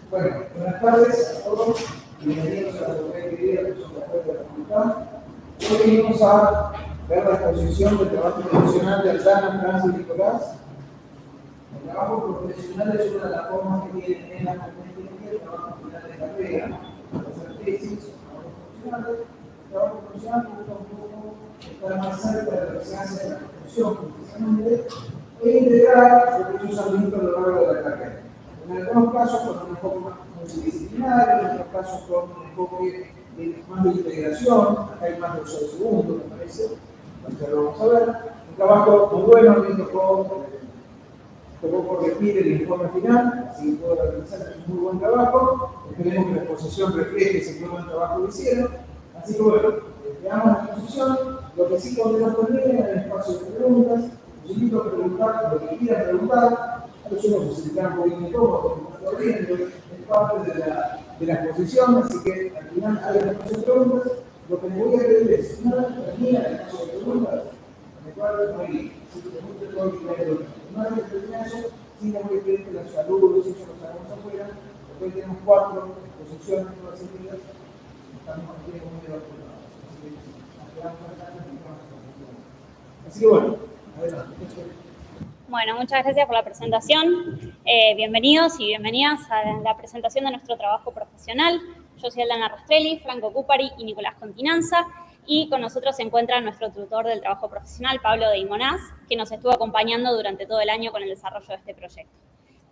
Bueno, buenas tardes a todos. Bienvenidos a la Facultad de Vida de la Facultad. Hoy venimos a ver la exposición del trabajo profesional de Aldana, Francis y Nicolás. El trabajo profesional es una de las formas que tienen en la facultad el trabajo final de carrera, hacer tesis, profesionales. El trabajo profesional busca un poco estar más cerca de lo que se hace en la profesión, precisamente, e integrar lo que ellos han visto a lo largo de la carrera. En algunos casos con un enfoque más multidisciplinario, en otros casos con un enfoque más de integración, acá hay más de uso de segundo, me parece, entonces lo vamos a ver. Un trabajo muy bueno, a mí tocó corregir el informe final, así que puedo realizar un muy buen trabajo, esperemos que la exposición refleje ese muy buen trabajo que hicieron, así que bueno, veamos la exposición, lo que sí podemos poner en el espacio de preguntas, los invito a preguntar lo que quieran preguntar. Los unos se sentirán un poquito incómodos, es parte de la exposición, así que al final hay una espacio de preguntas. Lo que me voy a pedir es una termina el espacio de preguntas, en el cual hay, si te pregunto todo el dinero, una vez que termina eso, sí me voy a pedir que los saludos y eso los hagamos afuera, después tenemos 4 exposiciones todas seguidas, estamos aquí en un medio así que bueno, adelante. Bueno, muchas gracias por la presentación. Bienvenidos y bienvenidas a la presentación de nuestro trabajo profesional. Yo soy Aldana Rastrelli, Franco Cupari y Nicolás Continanza, y con nosotros se encuentra nuestro tutor del trabajo profesional, Pablo de Imonaz, que nos estuvo acompañando durante todo el año con el desarrollo de este proyecto.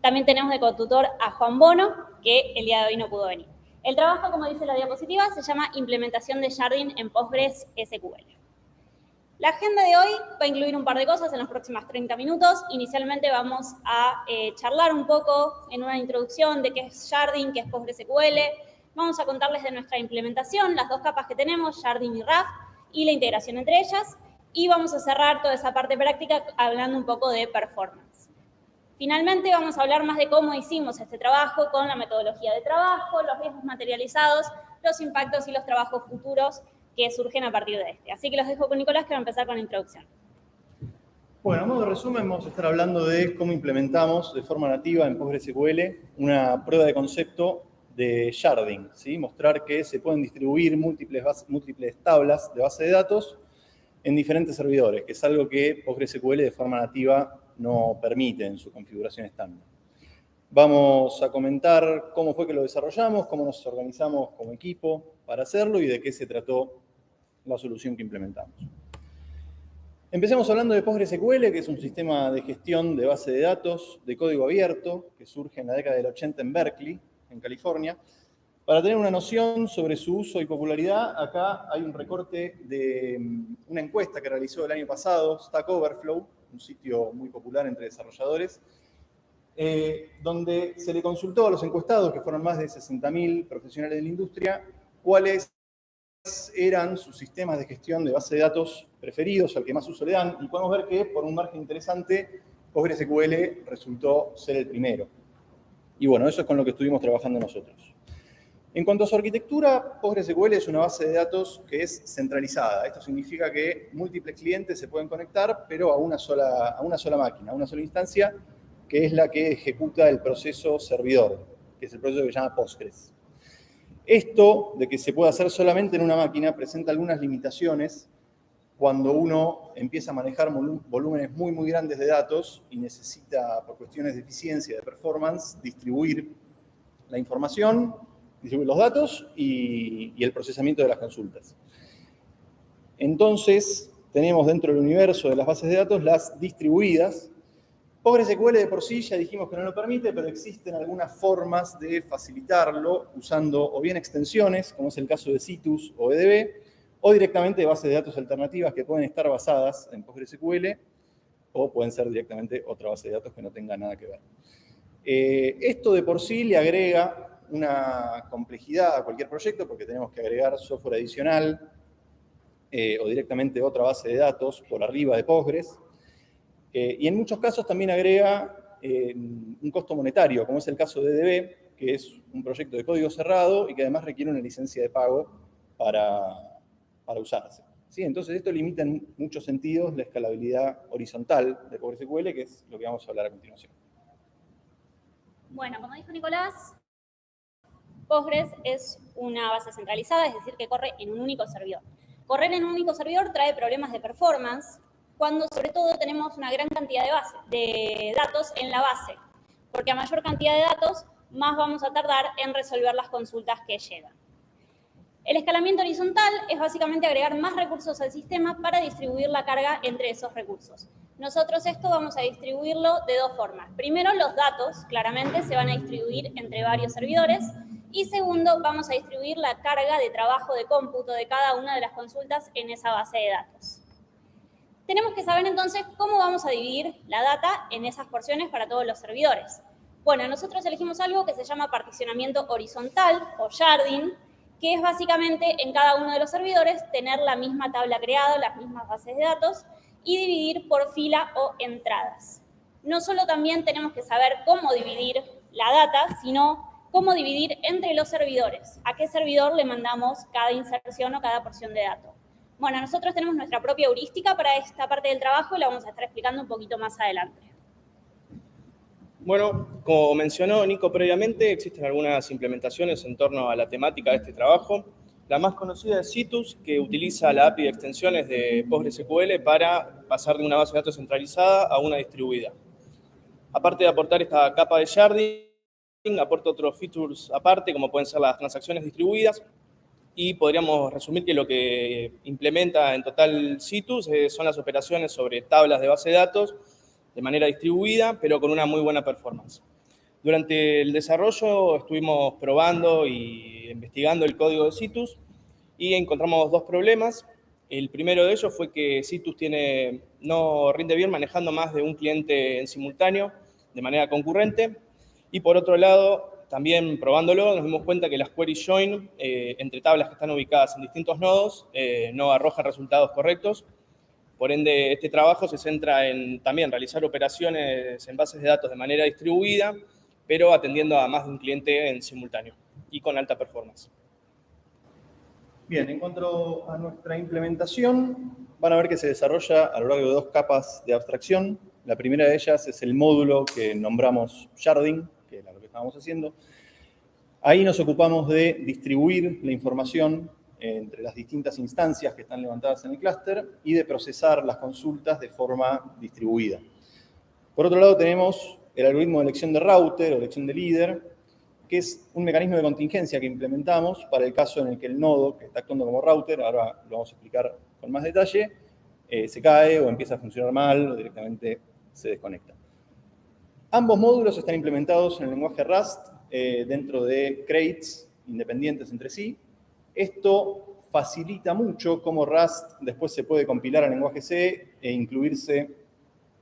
También tenemos de cotutor a Juan Bono, que el día de hoy no pudo venir. El trabajo, como dice la diapositiva, se llama Implementación de Jardin en Postgres SQL. La agenda de hoy va a incluir un par de cosas en los próximos 30 minutos. Inicialmente vamos a charlar un poco en una introducción de qué es Jardin, qué es PostgreSQL. Vamos a contarles de nuestra implementación, las dos capas que tenemos, Jardin y Raft, y la integración entre ellas. Y vamos a cerrar toda esa parte práctica hablando un poco de performance. Finalmente vamos a hablar más de cómo hicimos este trabajo con la metodología de trabajo, los riesgos materializados, los impactos y los trabajos futuros que surgen a partir de este. Así que los dejo con Nicolás, que va a empezar con la introducción. Bueno, a modo de resumen, vamos a estar hablando de cómo implementamos de forma nativa en PostgreSQL una prueba de concepto de Jardin, ¿sí? Mostrar que se pueden distribuir múltiples tablas de base de datos en diferentes servidores, que es algo que PostgreSQL de forma nativa no permite en su configuración estándar. Vamos a comentar cómo fue que lo desarrollamos, cómo nos organizamos como equipo para hacerlo y de qué se trató la solución que implementamos. Empecemos hablando de PostgreSQL, que es un sistema de gestión de base de datos de código abierto que surge en la década del 80 en Berkeley, en California. Para tener una noción sobre su uso y popularidad, acá hay un recorte de una encuesta que realizó el año pasado Stack Overflow, un sitio muy popular entre desarrolladores, donde se le consultó a los encuestados, que fueron más de 60.000 profesionales de la industria, cuáles eran sus sistemas de gestión de base de datos preferidos, al que más uso le dan, y podemos ver que, por un margen interesante, PostgreSQL resultó ser el primero. Y bueno, eso es con lo que estuvimos trabajando nosotros. En cuanto a su arquitectura, PostgreSQL es una base de datos que es centralizada. Esto significa que múltiples clientes se pueden conectar, pero a una sola máquina, a una sola instancia, que es la que ejecuta el proceso servidor, que es el proceso que se llama Postgres. Esto de que se pueda hacer solamente en una máquina presenta algunas limitaciones cuando uno empieza a manejar volúmenes muy, muy grandes de datos y necesita, por cuestiones de eficiencia, de performance, distribuir la información, distribuir los datos y el procesamiento de las consultas. Entonces, tenemos dentro del universo de las bases de datos las distribuidas. PostgreSQL de por sí ya dijimos que no lo permite, pero existen algunas formas de facilitarlo usando o bien extensiones, como es el caso de Citus o EDB, o directamente bases de datos alternativas que pueden estar basadas en PostgreSQL o pueden ser directamente otra base de datos que no tenga nada que ver. Esto de por sí le agrega una complejidad a cualquier proyecto porque tenemos que agregar software adicional o directamente otra base de datos por arriba de Postgres. Y en muchos casos también agrega un costo monetario, como es el caso de EDB, que es un proyecto de código cerrado y que además requiere una licencia de pago para usarse. ¿Sí? Entonces esto limita en muchos sentidos la escalabilidad horizontal de PostgreSQL, que es lo que vamos a hablar a continuación. Bueno, como dijo Nicolás, Postgres es una base centralizada, es decir, que corre en un único servidor. Correr en un único servidor trae problemas de performance cuando sobre todo tenemos una gran cantidad de datos en la base, porque a mayor cantidad de datos, más vamos a tardar en resolver las consultas que llegan. El escalamiento horizontal es básicamente agregar más recursos al sistema para distribuir la carga entre esos recursos. Nosotros esto vamos a distribuirlo de dos formas. Primero, los datos claramente se van a distribuir entre varios servidores. Y segundo, vamos a distribuir la carga de trabajo de cómputo de cada una de las consultas en esa base de datos. Tenemos que saber entonces cómo vamos a dividir la data en esas porciones para todos los servidores. Bueno, nosotros elegimos algo que se llama particionamiento horizontal o sharding, que es básicamente en cada uno de los servidores tener la misma tabla creada, las mismas bases de datos y dividir por fila o entradas. No solo también tenemos que saber cómo dividir la data, sino cómo dividir entre los servidores, a qué servidor le mandamos cada inserción o cada porción de datos. Bueno, nosotros tenemos nuestra propia heurística para esta parte del trabajo y la vamos a estar explicando un poquito más adelante. Bueno, como mencionó Nico previamente, existen algunas implementaciones en torno a la temática de este trabajo. La más conocida es Citus, que utiliza la API de extensiones de PostgreSQL para pasar de una base de datos centralizada a una distribuida. Aparte de aportar esta capa de sharding, aporta otros features aparte, como pueden ser las transacciones distribuidas, y podríamos resumir que lo que implementa en total Citus son las operaciones sobre tablas de base de datos de manera distribuida, pero con una muy buena performance. Durante el desarrollo estuvimos probando y investigando el código de Citus y encontramos dos problemas. El primero de ellos fue que Citus no rinde bien manejando más de un cliente en simultáneo de manera concurrente. Y por otro lado, también probándolo, nos dimos cuenta que las query join entre tablas que están ubicadas en distintos nodos no arrojan resultados correctos. Por ende, este trabajo se centra en también realizar operaciones en bases de datos de manera distribuida, pero atendiendo a más de un cliente en simultáneo y con alta performance. Bien, en cuanto a nuestra implementación, van a ver que se desarrolla a lo largo de dos capas de abstracción. La primera de ellas es el módulo que nombramos sharding, que era lo que estábamos haciendo. Ahí nos ocupamos de distribuir la información entre las distintas instancias que están levantadas en el clúster y de procesar las consultas de forma distribuida. Por otro lado, tenemos el algoritmo de elección de router o elección de líder, que es un mecanismo de contingencia que implementamos para el caso en el que el nodo que está actuando como router, ahora lo vamos a explicar con más detalle, se cae o empieza a funcionar mal o directamente se desconecta. Ambos módulos están implementados en el lenguaje Rust dentro de crates independientes entre sí. Esto facilita mucho cómo Rust después se puede compilar al lenguaje C e incluirse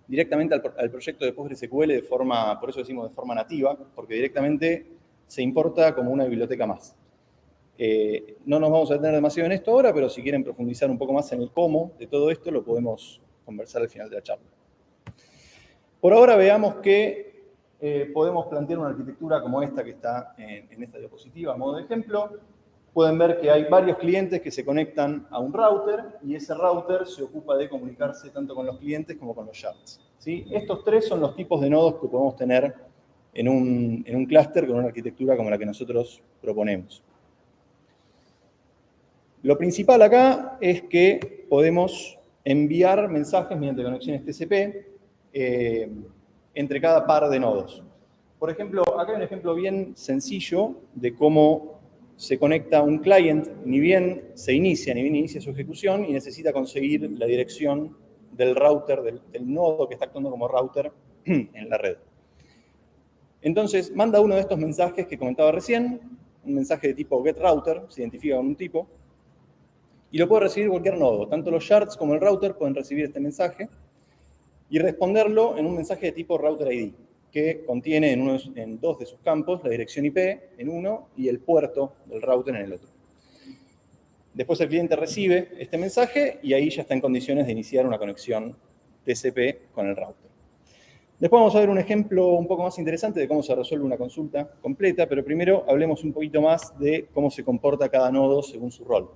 directamente al proyecto de PostgreSQL de forma, por eso decimos de forma nativa, porque directamente se importa como una biblioteca más. No nos vamos a detener demasiado en esto ahora, pero si quieren profundizar un poco más en el cómo de todo esto, lo podemos conversar al final de la charla. Por ahora veamos que podemos plantear una arquitectura como esta que está en esta diapositiva a modo de ejemplo. Pueden ver que hay varios clientes que se conectan a un router y ese router se ocupa de comunicarse tanto con los clientes como con los shards, ¿sí? Estos tres son los tipos de nodos que podemos tener en un clúster con una arquitectura como la que nosotros proponemos. Lo principal acá es que podemos enviar mensajes mediante conexiones TCP entre cada par de nodos. Por ejemplo, acá hay un ejemplo bien sencillo de cómo se conecta un client, ni bien inicia su ejecución y necesita conseguir la dirección del router, del nodo que está actuando como router en la red. Entonces, manda uno de estos mensajes que comentaba recién, un mensaje de tipo getRouter, se identifica con un tipo, y lo puede recibir cualquier nodo. Tanto los shards como el router pueden recibir este mensaje y responderlo en un mensaje de tipo router ID, que contiene en dos de sus campos la dirección IP en uno y el puerto del router en el otro. Después el cliente recibe este mensaje y ahí ya está en condiciones de iniciar una conexión TCP con el router. Después vamos a ver un ejemplo un poco más interesante de cómo se resuelve una consulta completa, pero primero hablemos un poquito más de cómo se comporta cada nodo según su rol.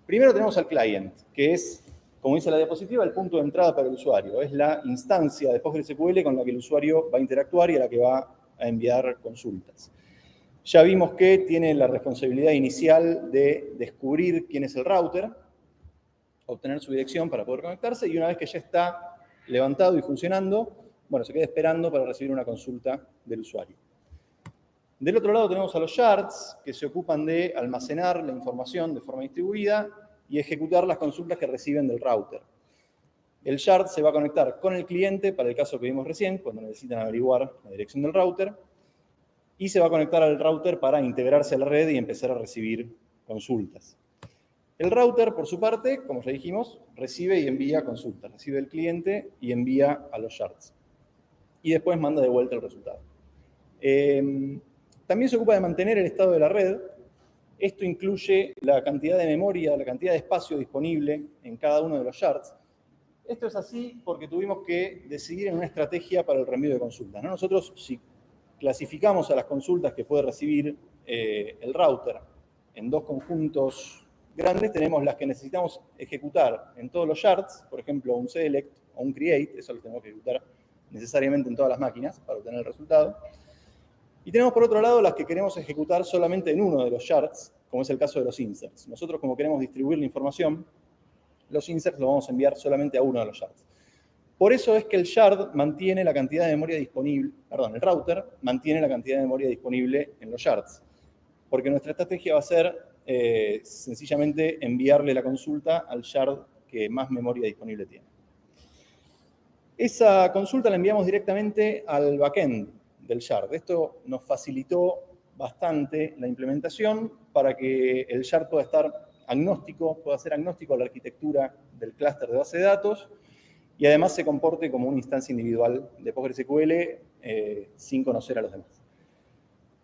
Primero tenemos al client, que es, como dice la diapositiva, el punto de entrada para el usuario. Es la instancia de PostgreSQL con la que el usuario va a interactuar y a la que va a enviar consultas. Ya vimos que tiene la responsabilidad inicial de descubrir quién es el router, obtener su dirección para poder conectarse, y una vez que ya está levantado y funcionando, bueno, se queda esperando para recibir una consulta del usuario. Del otro lado tenemos a los shards, que se ocupan de almacenar la información de forma distribuida y ejecutar las consultas que reciben del router. El shard se va a conectar con el cliente, para el caso que vimos recién, cuando necesitan averiguar la dirección del router, y se va a conectar al router para integrarse a la red y empezar a recibir consultas. El router, por su parte, como ya dijimos, recibe y envía consultas. Recibe el cliente y envía a los shards. Y después manda de vuelta el resultado. También se ocupa de mantener el estado de la red. Esto incluye la cantidad de memoria, la cantidad de espacio disponible en cada uno de los shards. Esto es así porque tuvimos que decidir en una estrategia para el reenvío de consultas, ¿no? Nosotros, si clasificamos a las consultas que puede recibir el router en dos conjuntos grandes, tenemos las que necesitamos ejecutar en todos los shards, por ejemplo, un select o un create, eso lo tenemos que ejecutar necesariamente en todas las máquinas para obtener el resultado. Y tenemos, por otro lado, las que queremos ejecutar solamente en uno de los shards, como es el caso de los inserts. Nosotros, como queremos distribuir la información, los inserts los vamos a enviar solamente a uno de los shards. Por eso es que el shard mantiene la cantidad de memoria disponible, perdón, el router mantiene la cantidad de memoria disponible en los shards. Porque nuestra estrategia va a ser sencillamente enviarle la consulta al shard que más memoria disponible tiene. Esa consulta la enviamos directamente al backend del shard. Esto nos facilitó bastante la implementación para que el shard pueda estar agnóstico, pueda ser agnóstico a la arquitectura del clúster de base de datos y además se comporte como una instancia individual de PostgreSQL sin conocer a los demás.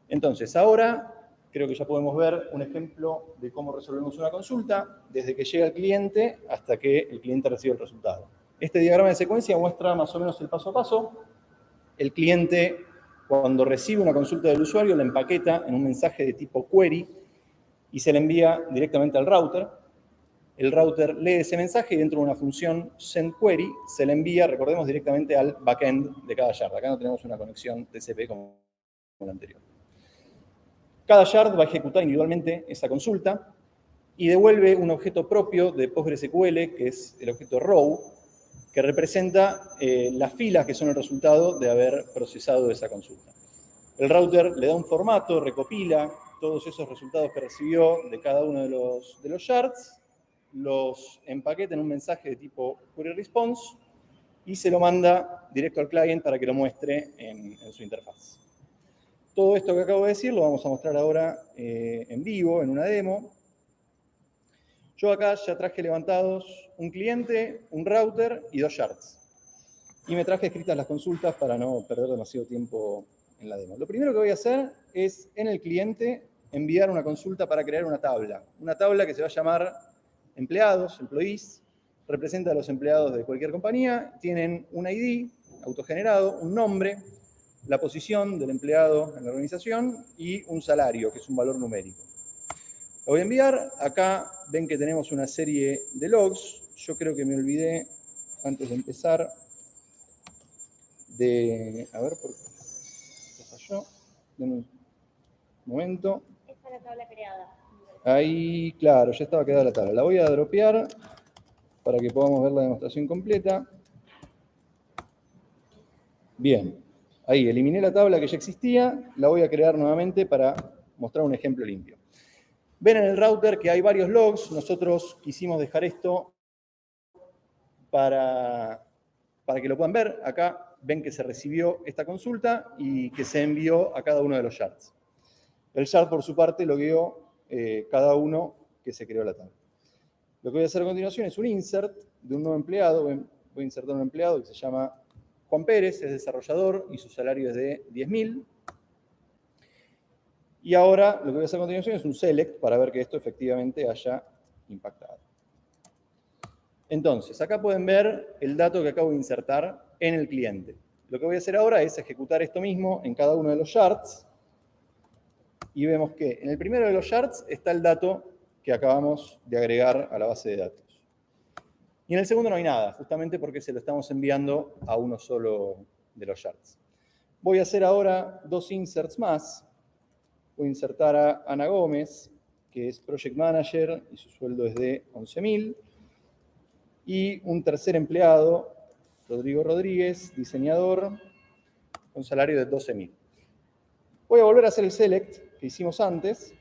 Entonces, ahora creo que ya podemos ver un ejemplo de cómo resolvemos una consulta desde que llega el cliente hasta que el cliente recibe el resultado. Este diagrama de secuencia muestra más o menos el paso a paso. El cliente, cuando recibe una consulta del usuario, la empaqueta en un mensaje de tipo query y se le envía directamente al router. El router lee ese mensaje y dentro de una función sendQuery se le envía, recordemos, directamente al backend de cada shard. Acá no tenemos una conexión TCP como la anterior. Cada shard va a ejecutar individualmente esa consulta y devuelve un objeto propio de PostgreSQL, que es el objeto row, que representa las filas que son el resultado de haber procesado esa consulta. El router le da un formato, recopila todos esos resultados que recibió de cada uno de los shards, los empaqueta en un mensaje de tipo query response y se lo manda directo al client para que lo muestre en su interfaz. Todo esto que acabo de decir lo vamos a mostrar ahora en vivo, en una demo. Yo acá ya traje levantados un cliente, un router y dos shards. Y me traje escritas las consultas para no perder demasiado tiempo en la demo. Lo primero que voy a hacer es, en el cliente, enviar una consulta para crear una tabla. Una tabla que se va a llamar empleados, employees, representa a los empleados de cualquier compañía, tienen un ID autogenerado, un nombre, la posición del empleado en la organización y un salario, que es un valor numérico. Lo voy a enviar. Acá ven que tenemos una serie de logs. Yo creo que me olvidé, antes de empezar, de... A ver, ¿por qué falló? Dame un momento. Esta es la tabla creada. Ahí, claro, ya estaba creada la tabla. La voy a dropear para que podamos ver la demostración completa. Bien. Ahí, eliminé la tabla que ya existía. La voy a crear nuevamente para mostrar un ejemplo limpio. Ven en el router que hay varios logs. Nosotros quisimos dejar esto para que lo puedan ver. Acá ven que se recibió esta consulta y que se envió a cada uno de los shards. El shard, por su parte, logueó cada uno que se creó la tabla. Lo que voy a hacer a continuación es un insert de un nuevo empleado. Voy a insertar un empleado que se llama Juan Pérez, es desarrollador y su salario es de 10.000. Y ahora lo que voy a hacer a continuación es un select para ver que esto efectivamente haya impactado. Entonces, acá pueden ver el dato que acabo de insertar en el cliente. Lo que voy a hacer ahora es ejecutar esto mismo en cada uno de los shards. Y vemos que en el primero de los shards está el dato que acabamos de agregar a la base de datos. Y en el segundo no hay nada, justamente porque se lo estamos enviando a uno solo de los shards. Voy a hacer ahora dos inserts más. Voy a insertar a Ana Gómez, que es Project Manager, y su sueldo es de 11.000. Y un tercer empleado, Rodrigo Rodríguez, diseñador, con salario de 12.000. Voy a volver a hacer el select que hicimos antes.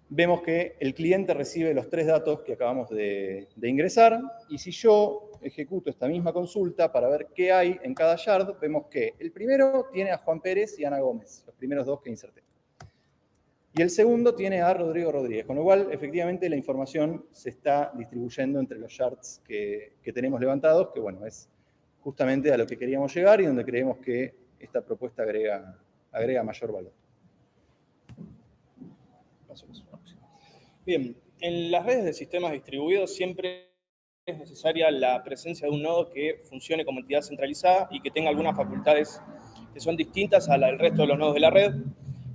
Vemos que el cliente recibe los 3 datos que acabamos de ingresar, y si yo ejecuto esta misma consulta para ver qué hay en cada yard, vemos que el primero tiene a Juan Pérez y Ana Gómez, los primeros 2 que inserté. Y el segundo tiene a Rodrigo Rodríguez, con lo cual, efectivamente, la información se está distribuyendo entre los yards que tenemos levantados, que, bueno, es justamente a lo que queríamos llegar y donde creemos que esta propuesta agrega mayor valor. Bien, en las redes de sistemas distribuidos siempre es necesaria la presencia de un nodo que funcione como entidad centralizada y que tenga algunas facultades que son distintas a la del resto de los nodos de la red,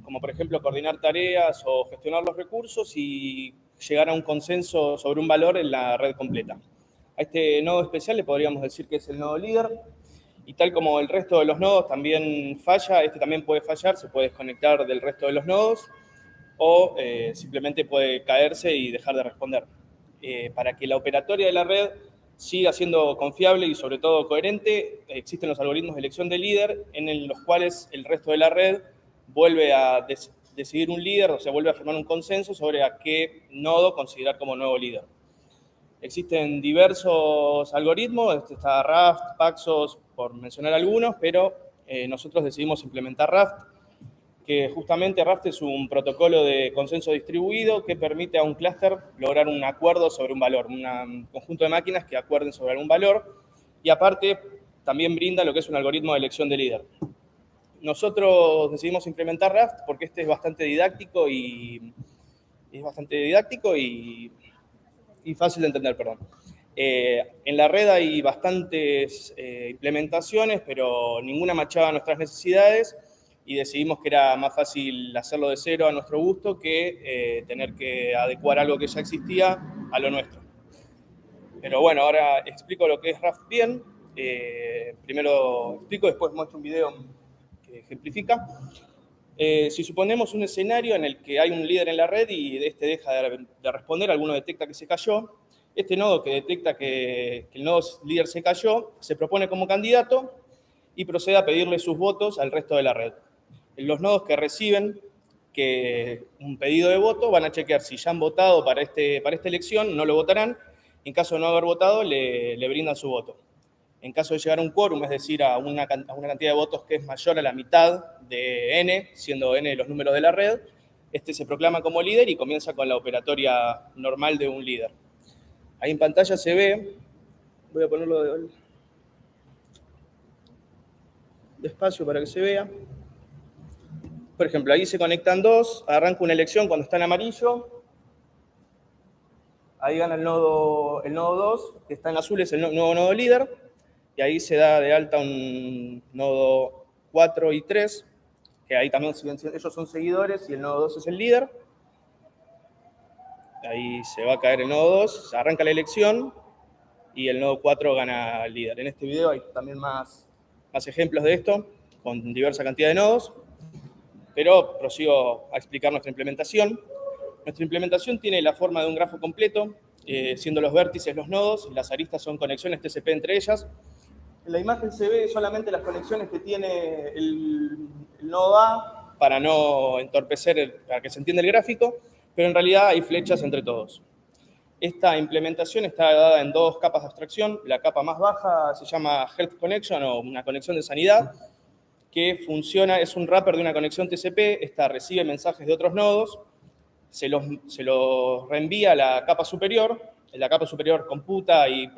como por ejemplo coordinar tareas o gestionar los recursos y llegar a un consenso sobre un valor en la red completa. A este nodo especial le podríamos decir que es el nodo líder, y tal como el resto de los nodos también falla, este también puede fallar, se puede desconectar del resto de los nodos, o simplemente puede caerse y dejar de responder. Para que la operatoria de la red siga siendo confiable y sobre todo coherente, existen los algoritmos de elección de líder en los cuales el resto de la red vuelve a decidir un líder, o sea, vuelve a formar un consenso sobre a qué nodo considerar como nuevo líder. Existen diversos algoritmos, está Raft, Paxos, por mencionar algunos, pero nosotros decidimos implementar Raft, que justamente Raft es un protocolo de consenso distribuido que permite a un clúster lograr un acuerdo sobre un valor, un conjunto de máquinas que acuerden sobre algún valor, y aparte también brinda lo que es un algoritmo de elección de líder. Nosotros decidimos implementar Raft porque este es bastante didáctico y fácil de entender, perdón. En la red hay bastantes implementaciones, pero ninguna machaba nuestras necesidades, y decidimos que era más fácil hacerlo de cero a nuestro gusto que tener que adecuar algo que ya existía a lo nuestro. Pero bueno, ahora explico lo que es Raft bien. Primero explico, después muestro un video que ejemplifica. Si suponemos un escenario en el que hay un líder en la red y este deja de responder, alguno detecta que se cayó, este nodo que detecta que el nodo líder se cayó, se propone como candidato y procede a pedirle sus votos al resto de la red. Los nodos que reciben un pedido de voto van a chequear si ya han votado para esta elección, no lo votarán. En caso de no haber votado, le brindan su voto. En caso de llegar a un quórum, es decir, a una cantidad de votos que es mayor a la mitad de n, siendo n los números de la red, este se proclama como líder y comienza con la operatoria normal de un líder. Ahí en pantalla se ve, voy a ponerlo despacio para que se vea. Por ejemplo, ahí se conectan 2, arranca una elección cuando está en amarillo. Ahí gana el nodo 2, que está en azul, es el nuevo nodo líder. Y ahí se da de alta un nodo 4 y 3, que ahí también ellos son seguidores y el nodo 2 es el líder. Ahí se va a caer el nodo 2, se arranca la elección y el nodo 4 gana al líder. En este video hay también más ejemplos de esto, con diversa cantidad de nodos. Pero prosigo a explicar nuestra implementación. Nuestra implementación tiene la forma de un grafo completo, siendo los vértices los nodos y las aristas son conexiones TCP entre ellas. En la imagen se ve solamente las conexiones que tiene el nodo A para no entorpecer, para que se entienda el gráfico, pero en realidad hay flechas entre todos. Esta implementación está dada en 2 capas de abstracción. La capa más baja se llama Health Connection o una conexión de sanidad, que funciona, es un wrapper de una conexión TCP. Esta recibe mensajes de otros nodos, se los reenvía a la capa superior. La capa superior computa y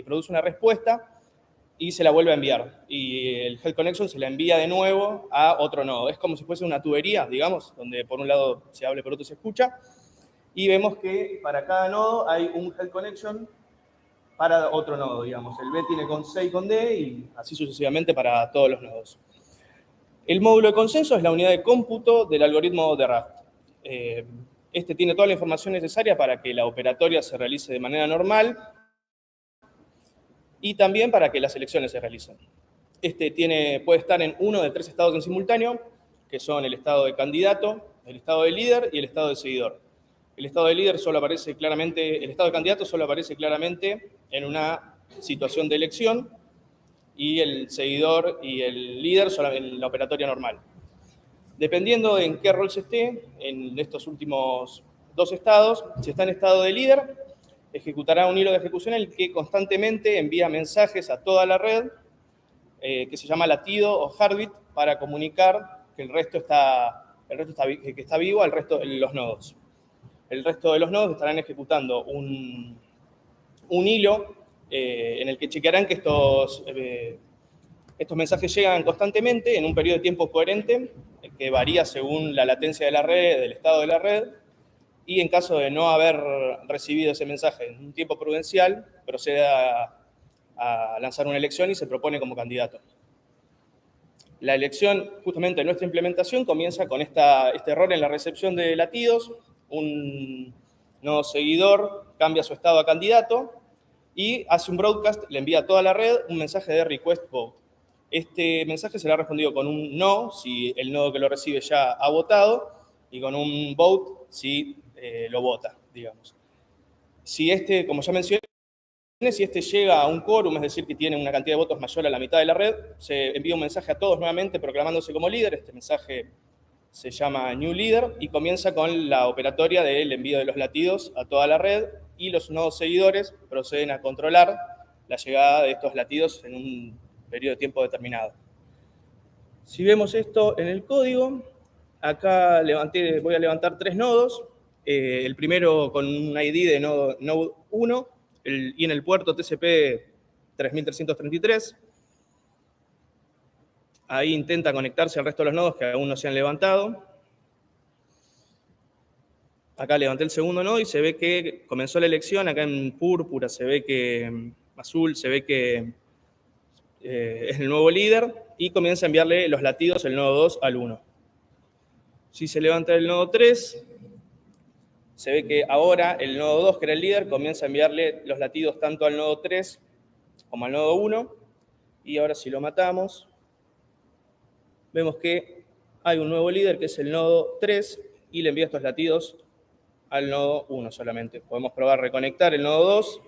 produce una respuesta y se la vuelve a enviar. Y el Health Connection se la envía de nuevo a otro nodo. Es como si fuese una tubería, digamos, donde por un lado se habla y por otro se escucha. Y vemos que para cada nodo hay un Health Connection para otro nodo, digamos. El B tiene con C y con D y así sucesivamente para todos los nodos. El módulo de consenso es la unidad de cómputo del algoritmo de Raft. Este tiene toda la información necesaria para que la operatoria se realice de manera normal y también para que las elecciones se realicen. Este puede estar en uno de 3 estados en simultáneo. Puede estar en 1 de 3 estados en simultáneo, o que son el estado de candidato, el estado de líder y el estado de seguidor. El estado de líder solo aparece claramente, el estado de candidato solo aparece claramente en una situación de elección, y el seguidor y el líder son en la operatoria normal. Dependiendo en qué rol se esté, en estos últimos dos estados, si está en estado de líder, ejecutará un hilo de ejecución en el que constantemente envía mensajes a toda la red, que se llama latido o heartbeat, para comunicar que que está vivo al resto de los nodos. El resto de los nodos estarán ejecutando un hilo en el que chequearán que estos mensajes llegan constantemente en un periodo de tiempo coherente, que varía según la latencia de la red, del estado de la red, y en caso de no haber recibido ese mensaje en un tiempo prudencial, procede a lanzar una elección y se propone como candidato. La elección, justamente de nuestra implementación, comienza con este error en la recepción de latidos. Un nodo seguidor cambia su estado a candidato y hace un broadcast, le envía a toda la red un mensaje de request vote. Este mensaje será respondido con un no, si el nodo que lo recibe ya ha votado, y con un vote, si lo vota, digamos. Si como ya mencioné, si este llega a un quórum, es decir, que tiene una cantidad de votos mayor a la mitad de la red, se envía un mensaje a todos nuevamente proclamándose como líder. Este mensaje se llama New Leader y comienza con la operatoria del envío de los latidos a toda la red, y los nodos seguidores proceden a controlar la llegada de estos latidos en un periodo de tiempo determinado. Si vemos esto en el código, acá voy a levantar 3 nodos. El primero con un ID de node 1 y en el puerto TCP 3333. Ahí intenta conectarse al resto de los nodos que aún no se han levantado. Acá levanté el segundo nodo y se ve que comenzó la elección. Acá en púrpura se ve que, azul, se ve que es el nuevo líder, y comienza a enviarle los latidos el nodo 2 al 1. Si se levanta el nodo 3, se ve que ahora el nodo 2, que era el líder, comienza a enviarle los latidos tanto al nodo 3 como al nodo 1. Y ahora si lo matamos, vemos que hay un nuevo líder, que es el nodo 3, y le envía estos latidos al nodo 1 solamente. Podemos probar reconectar el nodo 2.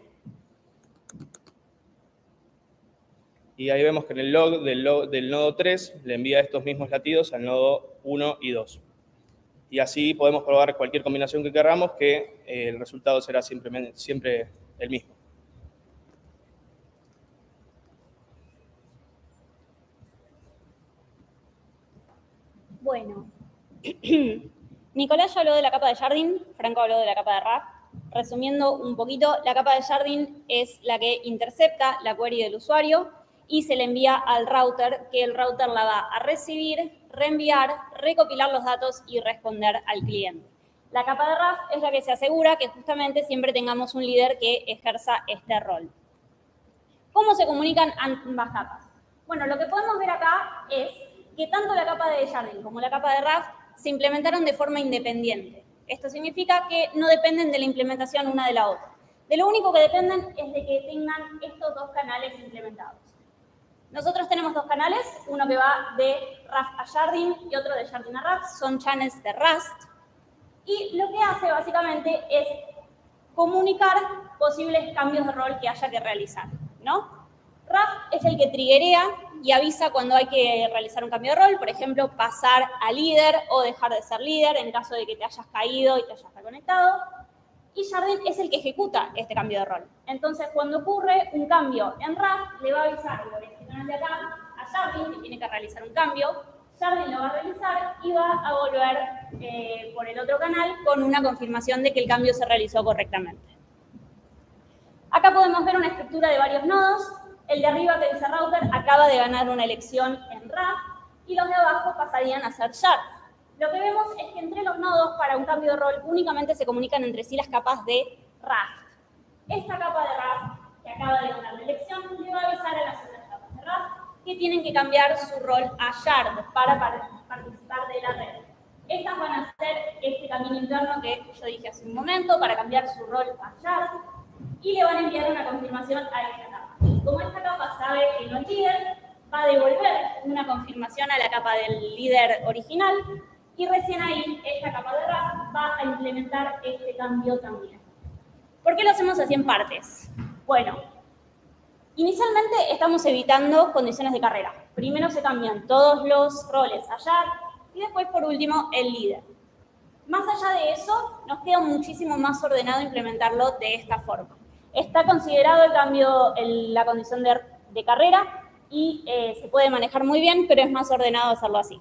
Y ahí vemos que en el log del nodo 3 le envía estos mismos latidos al nodo 1 y 2. Y así podemos probar cualquier combinación que queramos, que el resultado será siempre el mismo. Bueno, Nicolás ya habló de la capa de Jardín, Franco habló de la capa de RAF. Resumiendo un poquito, la capa de Jardín es la que intercepta la query del usuario y se le envía al router, que el router la va a recibir, reenviar, recopilar los datos y responder al cliente. La capa de RAF es la que se asegura que justamente siempre tengamos un líder que ejerza este rol. ¿Cómo se comunican ambas capas? Bueno, lo que podemos ver acá es que tanto la capa de Jardín como la capa de RAF se implementaron de forma independiente. Esto significa que no dependen de la implementación una de la otra. De lo único que dependen es de que tengan estos dos canales implementados. Nosotros tenemos dos canales, uno que va de RAF a Jardín y otro de Jardín a RAF, son channels de Rust. Y lo que hace básicamente es comunicar posibles cambios de rol que haya que realizar, ¿no? RAF es el que triggerea y avisa cuando hay que realizar un cambio de rol, por ejemplo, pasar a líder o dejar de ser líder en caso de que te hayas caído y te hayas reconectado. Y Jardín es el que ejecuta este cambio de rol. Entonces, cuando ocurre un cambio en RAF, le va a avisar al original de acá a Jardín que tiene que realizar un cambio. Jardín lo va a realizar y va a volver por el otro canal con una confirmación de que el cambio se realizó correctamente. Acá podemos ver una estructura de varios nodos. El de arriba, que dice router, acaba de ganar una elección en RAF y los de abajo pasarían a ser shards. Lo que vemos es que entre los nodos, para un cambio de rol, únicamente se comunican entre sí las capas de RAF. Esta capa de RAF, que acaba de ganar la elección, le va a avisar a las otras capas de RAF que tienen que cambiar su rol a shard para participar de la red. Estas van a hacer este camino interno que yo dije hace un momento para cambiar su rol a shard y le van a enviar una confirmación a esta capa. Como esta capa sabe que no es líder, va a devolver una confirmación a la capa del líder original y recién ahí esta capa de RAF va a implementar este cambio también. ¿Por qué lo hacemos así en partes? Bueno, inicialmente estamos evitando condiciones de carrera. Primero se cambian todos los roles allá y después, por último, el líder. Más allá de eso, nos queda muchísimo más ordenado implementarlo de esta forma. Está considerado el cambio en la condición de carrera y se puede manejar muy bien, pero es más ordenado hacerlo así.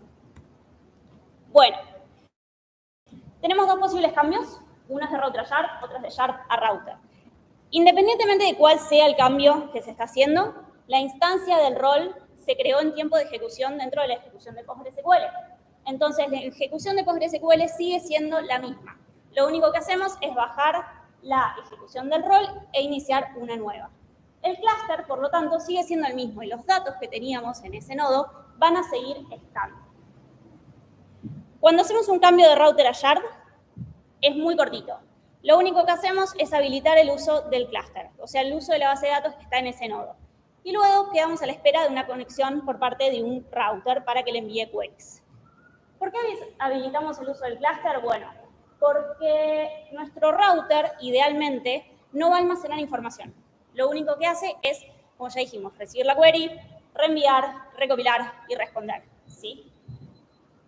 Bueno, tenemos dos posibles cambios. Uno es de router a yard, otro es de yard a router. Independientemente de cuál sea el cambio que se está haciendo, la instancia del rol se creó en tiempo de ejecución dentro de la ejecución de PostgreSQL. Entonces, la ejecución de PostgreSQL sigue siendo la misma. Lo único que hacemos es bajar la ejecución del rol e iniciar una nueva. El clúster, por lo tanto, sigue siendo el mismo y los datos que teníamos en ese nodo van a seguir estando. Cuando hacemos un cambio de router a yard, es muy cortito. Lo único que hacemos es habilitar el uso del clúster, o sea, el uso de la base de datos que está en ese nodo. Y luego quedamos a la espera de una conexión por parte de un router para que le envíe queries. ¿Por qué habilitamos el uso del clúster? Bueno, porque nuestro router, idealmente, no va a almacenar información. Lo único que hace es, como ya dijimos, recibir la query, reenviar, recopilar y responder, ¿sí?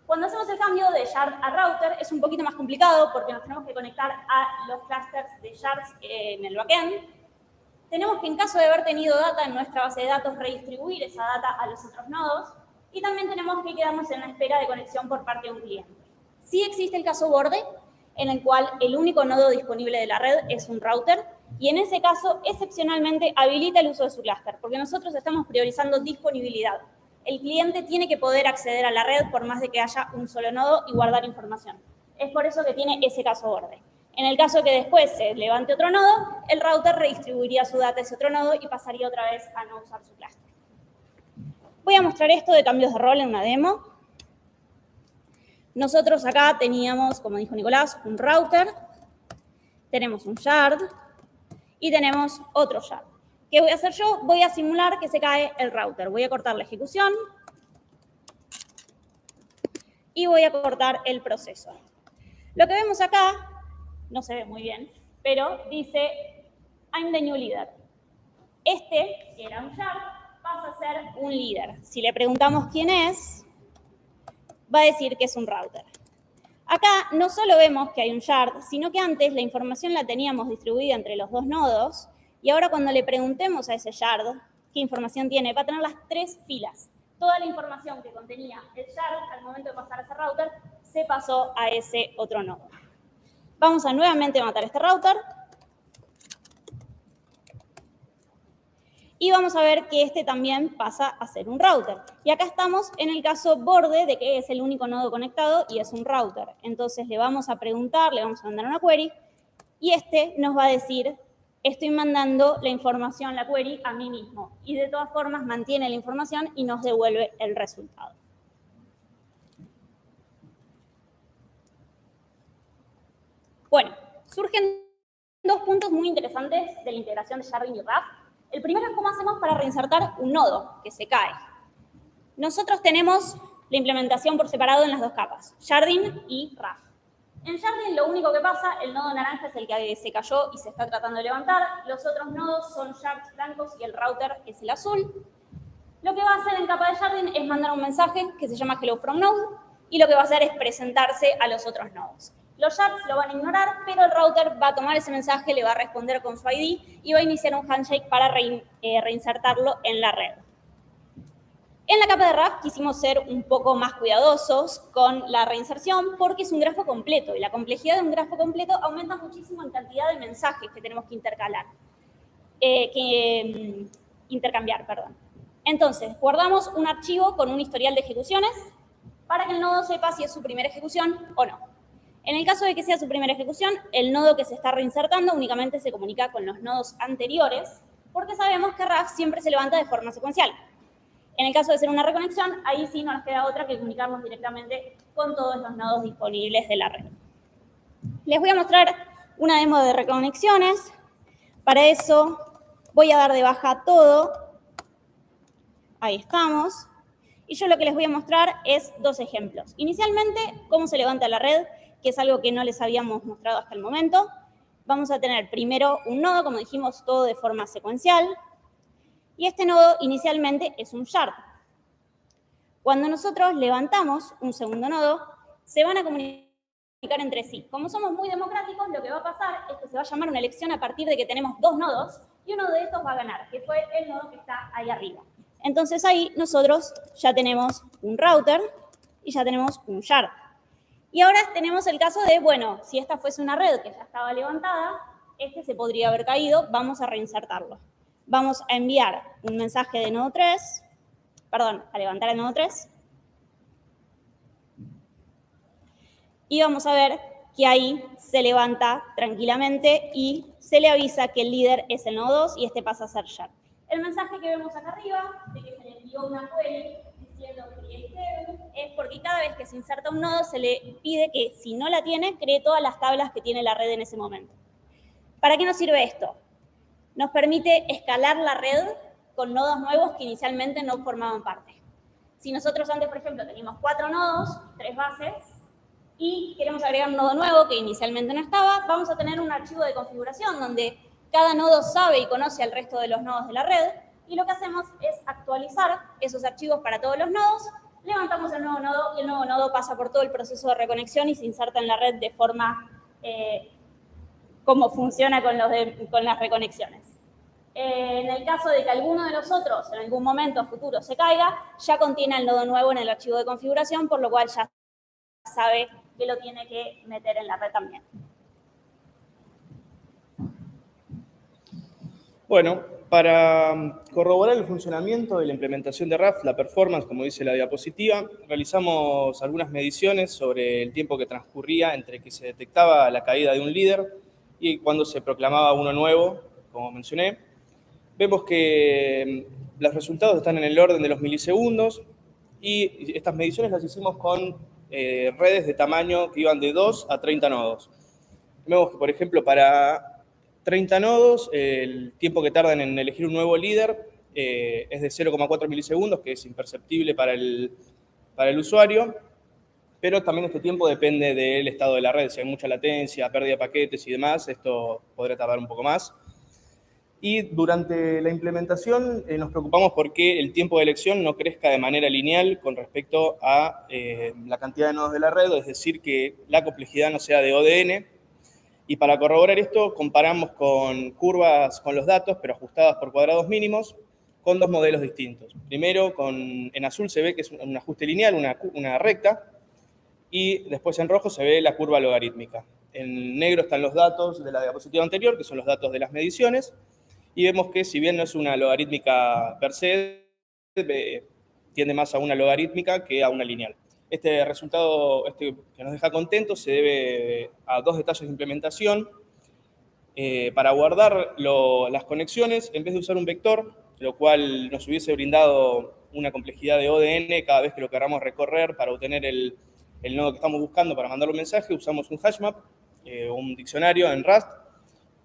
Cuando hacemos el cambio de yard a router es un poquito más complicado porque nos tenemos que conectar a los clusters de yards en el backend. Tenemos que, en caso de haber tenido data en nuestra base de datos, redistribuir esa data a los otros nodos. Y también tenemos que quedarnos en la espera de conexión por parte de un cliente. Sí existe el caso borde, en el cual el único nodo disponible de la red es un router, y en ese caso, excepcionalmente, habilita el uso de su clúster, porque nosotros estamos priorizando disponibilidad. El cliente tiene que poder acceder a la red por más de que haya un solo nodo y guardar información. Es por eso que tiene ese caso borde. En el caso que después se levante otro nodo, el router redistribuiría su data a ese otro nodo y pasaría otra vez a no usar su clúster. Voy a mostrar esto de cambios de rol en una demo. Nosotros acá teníamos, como dijo Nicolás, un router, tenemos un yard y tenemos otro yard. ¿Qué voy a hacer yo? Voy a simular que se cae el router. Voy a cortar la ejecución y voy a cortar el proceso. Lo que vemos acá, no se ve muy bien, pero dice, I'm the new leader. Este, que era un yard, pasa a ser un líder. Si le preguntamos quién es, va a decir que es un router. Acá no solo vemos que hay un yard, sino que antes la información la teníamos distribuida entre los dos nodos, y ahora cuando le preguntemos a ese yard qué información tiene, va a tener las tres filas. Toda la información que contenía el yard al momento de pasar a ese router se pasó a ese otro nodo. Vamos a nuevamente matar este router. Y vamos a ver que este también pasa a ser un router. Y acá estamos en el caso borde de que es el único nodo conectado y es un router. Entonces le vamos a preguntar, le vamos a mandar una query y este nos va a decir, estoy mandando la información, la query, a mí mismo. Y de todas formas mantiene la información y nos devuelve el resultado. Bueno, surgen dos puntos muy interesantes de la integración de Sharding y RAF. El primero es cómo hacemos para reinsertar un nodo que se cae. Nosotros tenemos la implementación por separado en las dos capas, Sharding y RAF. En Sharding lo único que pasa, el nodo naranja es el que se cayó y se está tratando de levantar. Los otros nodos son shards blancos y el router es el azul. Lo que va a hacer en capa de Sharding es mandar un mensaje que se llama Hello from Node y lo que va a hacer es presentarse a los otros nodos. Los shards lo van a ignorar, pero el router va a tomar ese mensaje, le va a responder con su ID y va a iniciar un handshake para reinsertarlo en la red. En la capa de RAF quisimos ser un poco más cuidadosos con la reinserción porque es un grafo completo y la complejidad de un grafo completo aumenta muchísimo en cantidad de mensajes que tenemos que intercambiar. Entonces, guardamos un archivo con un historial de ejecuciones para que el nodo sepa si es su primera ejecución o no. En el caso de que sea su primera ejecución, el nodo que se está reinsertando únicamente se comunica con los nodos anteriores porque sabemos que RAF siempre se levanta de forma secuencial. En el caso de ser una reconexión, ahí sí no nos queda otra que comunicarnos directamente con todos los nodos disponibles de la red. Les voy a mostrar una demo de reconexiones. Para eso voy a dar de baja todo. Ahí estamos. Y yo lo que les voy a mostrar es dos ejemplos. Inicialmente, cómo se levanta la red, que es algo que no les habíamos mostrado hasta el momento. Vamos a tener primero un nodo, como dijimos, todo de forma secuencial. Y este nodo inicialmente es un shard. Cuando nosotros levantamos un segundo nodo, se van a comunicar entre sí. Como somos muy democráticos, lo que va a pasar es que se va a llamar una elección a partir de que tenemos dos nodos y uno de estos va a ganar, que fue el nodo que está ahí arriba. Entonces ahí nosotros ya tenemos un router y ya tenemos un shard. Y ahora tenemos el caso de, bueno, si esta fuese una red que ya estaba levantada, este se podría haber caído, vamos a reinsertarlo. Vamos a enviar un mensaje de nodo 3, perdón, a levantar el nodo 3. Y vamos a ver que ahí se levanta tranquilamente y se le avisa que el líder es el nodo 2 y este pasa a ser shard. El mensaje que vemos acá arriba, de que se le envió una query diciendo create table, es porque cada vez que se inserta un nodo se le pide que, si no la tiene, cree todas las tablas que tiene la red en ese momento. ¿Para qué nos sirve esto? Nos permite escalar la red con nodos nuevos que inicialmente no formaban parte. Si nosotros antes, por ejemplo, teníamos 4 nodos, 3 bases, y queremos agregar un nodo nuevo que inicialmente no estaba, vamos a tener un archivo de configuración donde cada nodo sabe y conoce al resto de los nodos de la red, y lo que hacemos es actualizar esos archivos para todos los nodos, levantamos el nuevo nodo y el nuevo nodo pasa por todo el proceso de reconexión y se inserta en la red de forma como funciona con las reconexiones. En el caso de que alguno de los otros en algún momento futuro se caiga, ya contiene el nodo nuevo en el archivo de configuración, por lo cual ya sabe que lo tiene que meter en la red también. Bueno, para corroborar el funcionamiento de la implementación de Raft, la performance, como dice la diapositiva, realizamos algunas mediciones sobre el tiempo que transcurría entre que se detectaba la caída de un líder y cuando se proclamaba uno nuevo, como mencioné. Vemos que los resultados están en el orden de los milisegundos y estas mediciones las hicimos con redes de tamaño que iban de 2 a 30 nodos. Vemos que, por ejemplo, para 30 nodos, el tiempo que tardan en elegir un nuevo líder es de 0,4 milisegundos, que es imperceptible para el usuario, pero también este tiempo depende del estado de la red. Si hay mucha latencia, pérdida de paquetes y demás, esto podría tardar un poco más. Y durante la implementación nos preocupamos porque el tiempo de elección no crezca de manera lineal con respecto a la cantidad de nodos de la red, es decir, que la complejidad no sea de ODN. Y para corroborar esto, comparamos con curvas con los datos, pero ajustadas por cuadrados mínimos, con dos modelos distintos. Primero, en azul se ve que es un ajuste lineal, una recta, y después en rojo se ve la curva logarítmica. En negro están los datos de la diapositiva anterior, que son los datos de las mediciones, y vemos que si bien no es una logarítmica per se, tiende más a una logarítmica que a una lineal. Este resultado que nos deja contentos se debe a dos detalles de implementación. Para guardar las conexiones, en vez de usar un vector, lo cual nos hubiese brindado una complejidad de ODN cada vez que lo queramos recorrer para obtener el nodo que estamos buscando para mandar un mensaje, usamos un hashmap, un diccionario en Rust,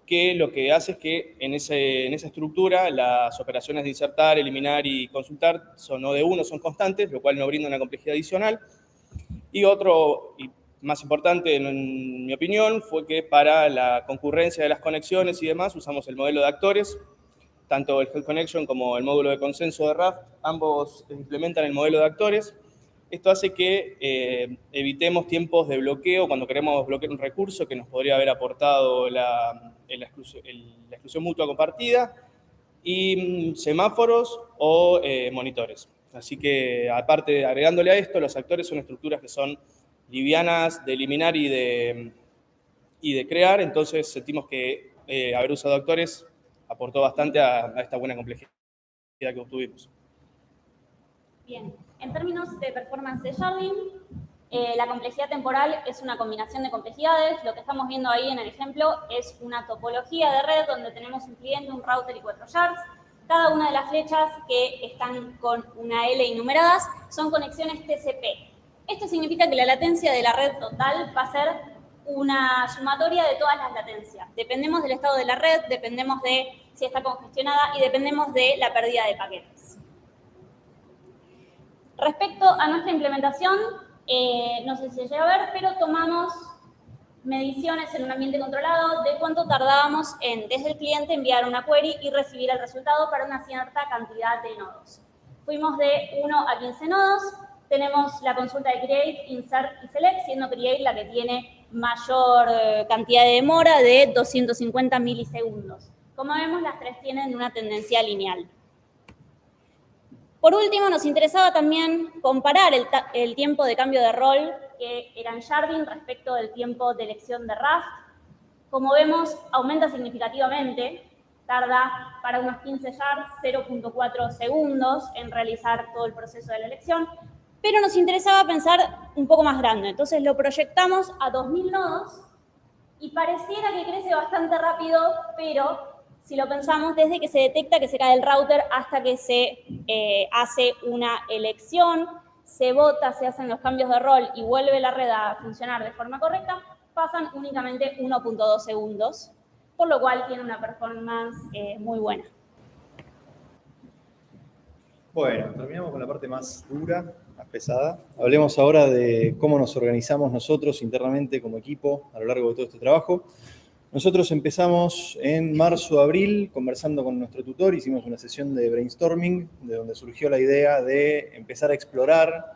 que lo que hace es que en esa estructura las operaciones de insertar, eliminar y consultar son OD1, son constantes, lo cual nos brinda una complejidad adicional. Y otro, y más importante en mi opinión, fue que para la concurrencia de las conexiones y demás usamos el modelo de actores, tanto el Health Connection como el módulo de consenso de Raft, ambos implementan el modelo de actores. Esto hace que evitemos tiempos de bloqueo cuando queremos bloquear un recurso que nos podría haber aportado la exclusión mutua compartida, y semáforos o monitores. Así que, aparte, agregándole a esto, los actores son estructuras que son livianas de eliminar y de crear, entonces sentimos que haber usado actores aportó bastante a esta buena complejidad que obtuvimos. Bien, en términos de performance de sharding, la complejidad temporal es una combinación de complejidades. Lo que estamos viendo ahí en el ejemplo es una topología de red donde tenemos un cliente, un router y 4 shards. Cada una de las flechas que están con una L innumeradas son conexiones TCP. Esto significa que la latencia de la red total va a ser una sumatoria de todas las latencias. Dependemos del estado de la red, dependemos de si está congestionada y dependemos de la pérdida de paquetes. Respecto a nuestra implementación, no sé si se llega a ver, pero tomamos mediciones en un ambiente controlado de cuánto tardábamos en, desde el cliente, enviar una query y recibir el resultado para una cierta cantidad de nodos. Fuimos de 1 a 15 nodos. Tenemos la consulta de Create, Insert y Select, siendo Create la que tiene mayor cantidad de demora de 250 milisegundos. Como vemos, las tres tienen una tendencia lineal. Por último, nos interesaba también comparar el tiempo de cambio de rol que era en Sharding respecto del tiempo de elección de Raft. Como vemos, aumenta significativamente. Tarda para unos 15 shards 0.4 segundos en realizar todo el proceso de la elección. Pero nos interesaba pensar un poco más grande. Entonces lo proyectamos a 2000 nodos y pareciera que crece bastante rápido, pero si lo pensamos, desde que se detecta que se cae el router hasta que se hace una elección, se vota, se hacen los cambios de rol y vuelve la red a funcionar de forma correcta, pasan únicamente 1.2 segundos, por lo cual tiene una performance muy buena. Bueno, terminamos con la parte más dura, más pesada. Hablemos ahora de cómo nos organizamos nosotros internamente como equipo a lo largo de todo este trabajo. Nosotros empezamos en marzo-abril conversando con nuestro tutor, hicimos una sesión de brainstorming, de donde surgió la idea de empezar a explorar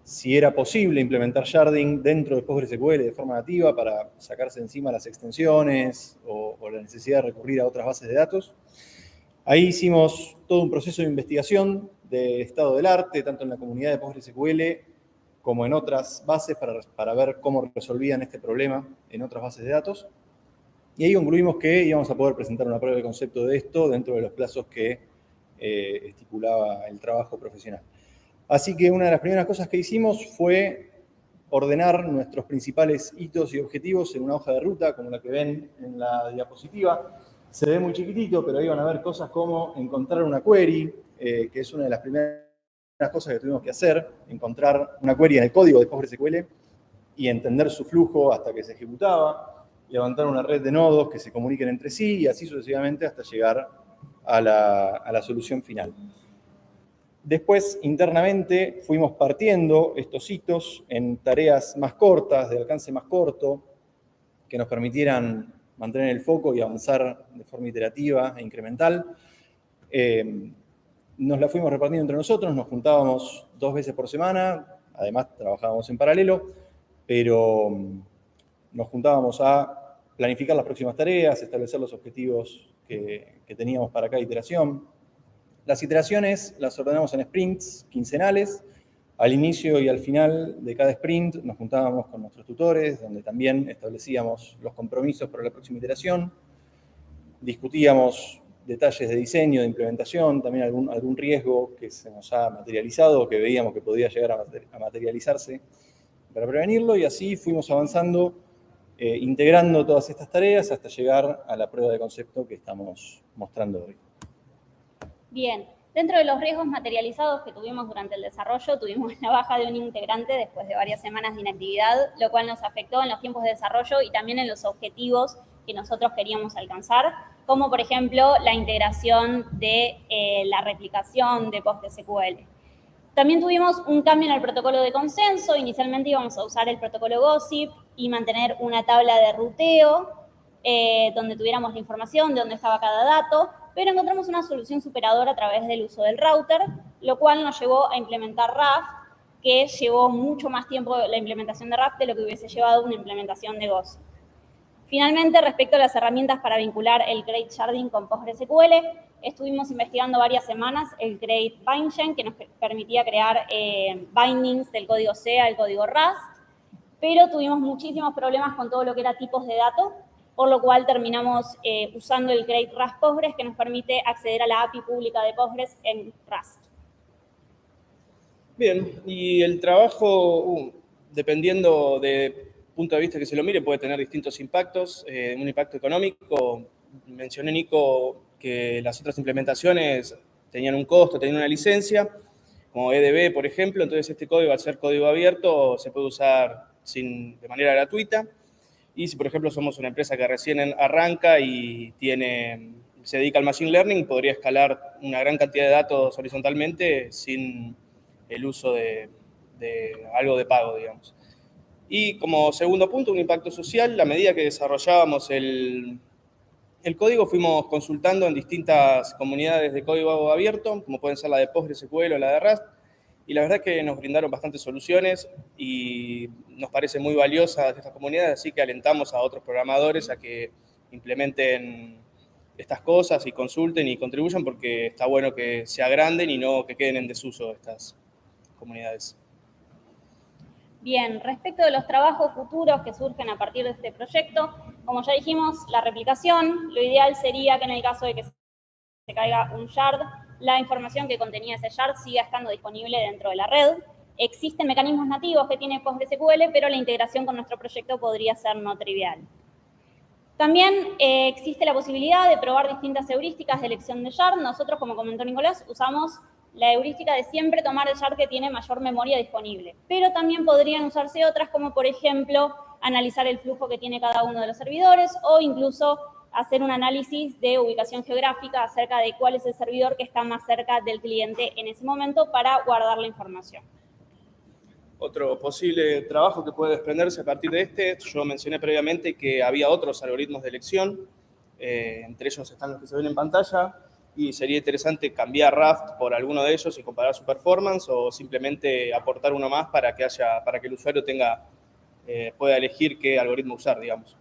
si era posible implementar Sharding dentro de PostgreSQL de forma nativa para sacarse encima las extensiones o la necesidad de recurrir a otras bases de datos. Ahí hicimos todo un proceso de investigación de estado del arte, tanto en la comunidad de PostgreSQL como en otras bases para ver cómo resolvían este problema en otras bases de datos. Y ahí concluimos que íbamos a poder presentar una prueba de concepto de esto dentro de los plazos que estipulaba el trabajo profesional. Así que una de las primeras cosas que hicimos fue ordenar nuestros principales hitos y objetivos en una hoja de ruta, como la que ven en la diapositiva. Se ve muy chiquitito, pero ahí van a ver cosas como encontrar una query, que es una de las primeras cosas que tuvimos que hacer, encontrar una query en el código de PostgreSQL y entender su flujo hasta que se ejecutaba, levantar una red de nodos que se comuniquen entre sí y así sucesivamente hasta llegar a la solución final. Después, internamente, fuimos partiendo estos hitos en tareas más cortas, de alcance más corto, que nos permitieran mantener el foco y avanzar de forma iterativa e incremental. Nos la fuimos repartiendo entre nosotros, nos juntábamos 2 veces por semana, además trabajábamos en paralelo, pero nos juntábamos a planificar las próximas tareas, establecer los objetivos que teníamos para cada iteración. Las iteraciones las ordenamos en sprints quincenales. Al inicio y al final de cada sprint nos juntábamos con nuestros tutores, donde también establecíamos los compromisos para la próxima iteración. Discutíamos detalles de diseño, de implementación, también algún riesgo que se nos ha materializado o que veíamos que podía llegar a materializarse para prevenirlo, y así fuimos avanzando, integrando todas estas tareas hasta llegar a la prueba de concepto que estamos mostrando hoy. Bien, dentro de los riesgos materializados que tuvimos durante el desarrollo, tuvimos la baja de un integrante después de varias semanas de inactividad, lo cual nos afectó en los tiempos de desarrollo y también en los objetivos que nosotros queríamos alcanzar, como por ejemplo la integración de la replicación de PostgreSQL. También tuvimos un cambio en el protocolo de consenso. Inicialmente íbamos a usar el protocolo Gossip y mantener una tabla de ruteo donde tuviéramos la información de dónde estaba cada dato, pero encontramos una solución superadora a través del uso del router, lo cual nos llevó a implementar Raft, que llevó mucho más tiempo la implementación de Raft de lo que hubiese llevado una implementación de Gossip. Finalmente, respecto a las herramientas para vincular el Create Sharding con PostgreSQL, estuvimos investigando varias semanas el Create Bindgen, que nos permitía crear bindings del código C al código Rust, pero tuvimos muchísimos problemas con todo lo que era tipos de datos, por lo cual terminamos usando el Create Rust Postgres, que nos permite acceder a la API pública de Postgres en Rust. Bien, y el trabajo, dependiendo de punto de vista que se lo mire, puede tener distintos impactos. Un impacto económico, mencioné, Nico, que las otras implementaciones tenían un costo, tenían una licencia, como EDB, por ejemplo. Entonces este código, al ser código abierto, se puede usar de manera gratuita. Y si, por ejemplo, somos una empresa que recién arranca y se dedica al Machine Learning, podría escalar una gran cantidad de datos horizontalmente sin el uso de algo de pago, digamos. Y como segundo punto, un impacto social. A medida que desarrollábamos el código, fuimos consultando en distintas comunidades de código abierto, como pueden ser la de PostgreSQL o la de Rust, y la verdad es que nos brindaron bastantes soluciones y nos parece muy valiosas estas comunidades, así que alentamos a otros programadores a que implementen estas cosas y consulten y contribuyan, porque está bueno que se agranden y no que queden en desuso estas comunidades. Bien, respecto de los trabajos futuros que surgen a partir de este proyecto, como ya dijimos, la replicación, lo ideal sería que en el caso de que se caiga un shard, la información que contenía ese shard siga estando disponible dentro de la red. Existen mecanismos nativos que tiene PostgreSQL, pero la integración con nuestro proyecto podría ser no trivial. También existe la posibilidad de probar distintas heurísticas de elección de shard. Nosotros, como comentó Nicolás, usamos la heurística de siempre tomar el shard que tiene mayor memoria disponible. Pero también podrían usarse otras, como por ejemplo, analizar el flujo que tiene cada uno de los servidores o incluso hacer un análisis de ubicación geográfica acerca de cuál es el servidor que está más cerca del cliente en ese momento para guardar la información. Otro posible trabajo que puede desprenderse a partir de este, yo mencioné previamente que había otros algoritmos de elección, entre ellos están los que se ven en pantalla, y sería interesante cambiar Raft por alguno de ellos y comparar su performance, o simplemente aportar uno más para que el usuario pueda elegir qué algoritmo usar, digamos.